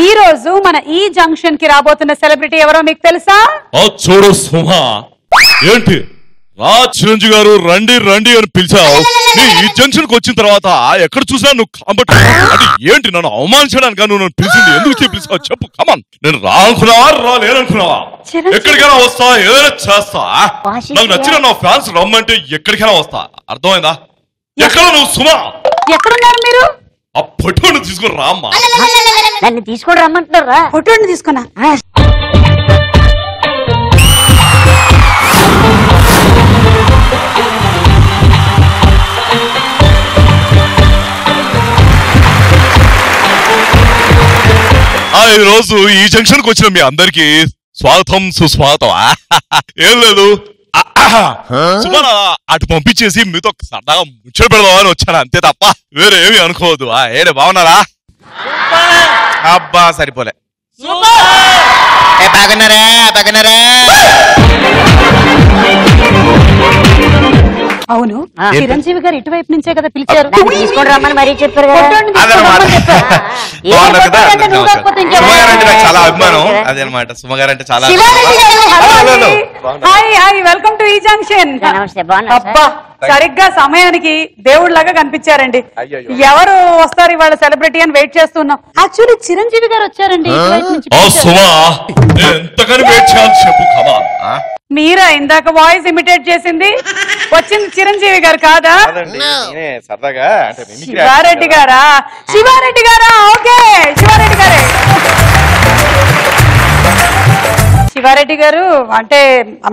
ఈ రోజు మన ఈ జంక్షన్ కి రాబోతున్న సెలబ్రిటీ ఎవరో మీకు తెలుసా? చూడు సుమా, ఏంటి రా చిరంజీవి గారు రండి రండి అని పిలిచావు. నీ ఈ జంక్షన్ కి వచ్చిన తర్వాత ఎక్కడ చూసినా నువ్వు కాబట్టి అంటే ఏంటి నన్ను అవమానించడానికి నువ్వు నన్ను పిలిచింది? ఎందుకు పిలిచావు చెప్పు. కమాన్, నేను రానుకున్నావా రాలేనుకున్నావా? ఎక్కడికైనా వస్తా, ఏదైనా చేస్తా. నాకు నచ్చిన నా ఫ్యాన్స్ రమ్మంటే ఎక్కడికైనా వస్తా. అర్థమైందా? ఎక్కడ నువ్వు సుమా? ఎక్కడున్నారు మీరు? ఆ ఫోటోని తీసుకుని రామ్మా. దాన్ని తీసుకొని రమ్మంటున్నారా? ఫోటోని తీసుకున్నా. ఈ రోజు ఈ జంక్షన్ కి వచ్చిన మీ అందరికి స్వాగతం సుస్వాగతం. ఏం లేదు, సుమన అటు పంపించేసి మీతో సరదాగా ముచ్చట పెడదామని వచ్చాను అంతే తప్ప వేరే ఏమి అనుకోవద్దు. ఏడే బాగున్నారా? అబ్బా సరిపోలే. బాగున్నారా బాగున్నారా? అవును, చిరంజీవి గారు ఇటువైపు నుంచే కదా పిలిచారు. తీసుకొని రమ్మని మరీ చెప్పారు కదా. చాలా అభిమానం అదనమాట. సుమగారు అంటే చాలా. వెల్కమ్ టు ఈ జంక్షన్. అబ్బా సరిగ్గా సమయానికి దేవుళ్లాగా కనిపించారండి. ఎవరు వస్తారు ఇవాళ సెలబ్రిటీ అని వెయిట్ చేస్తున్నాం. యాక్చువల్లీ చిరంజీవి గారు వచ్చారండి. మీరా ఇందాక వాయిస్ ఇమిటేట్ చేసింది? వచ్చింది చిరంజీవి గారు కాదా? శివారెడ్డి గారా? శివారెడ్డి గారా? ఓకే, శివారెడ్డి గారే. శివారెడ్డి గారు అంటే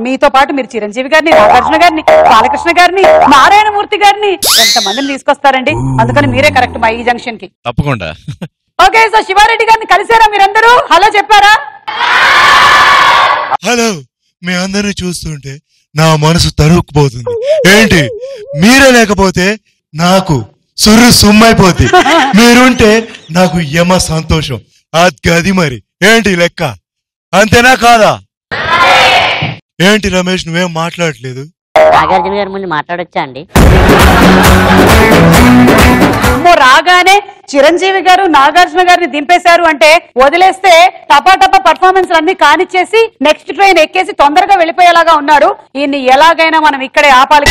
మీతో పాటు మీరు చిరంజీవి గారిని, నాగార్జున గారిని, బాలకృష్ణ గారిని, నారాయణమూర్తి గారిని ఎంతమందిని తీసుకొస్తారండి. అందుకని మీరే కరెక్ట్ మా ఈ జంక్షన్ కి. తప్పకుండా. ఓకే, సో శివారెడ్డి గారిని కలిసారా మీరందరూ? హలో చెప్పారా? హలో. మీ అందరిని చూస్తుంటే నా మనసు తరుక్కుపోతుంది. ఏంటి మీరే లేకపోతే నాకు సుర్రు సుమ్మైపోద్ది. మీరుంటే నాకు యమ సంతోషం. అది మరి ఏంటి లెక్క? అంతేనా కాదా? ఏంటి రమేష్ నువ్వేం మాట్లాడలేదు? నాగార్జున గారి ముందు మాట్లాడొచ్చా అండి? రాగానే చిరంజీవి గారు నాగార్జున గారిని దింపేశారు అంటే వదిలేస్తే టపా టపా పర్ఫార్మెన్స్ అన్ని కానిచ్చేసి నెక్స్ట్ ట్రైన్ ఎక్కేసి తొందరగా వెళ్ళిపోయేలాగా ఉన్నాడు. ఈయన్ని ఎలాగైనా మనం ఇక్కడే ఆపాలి.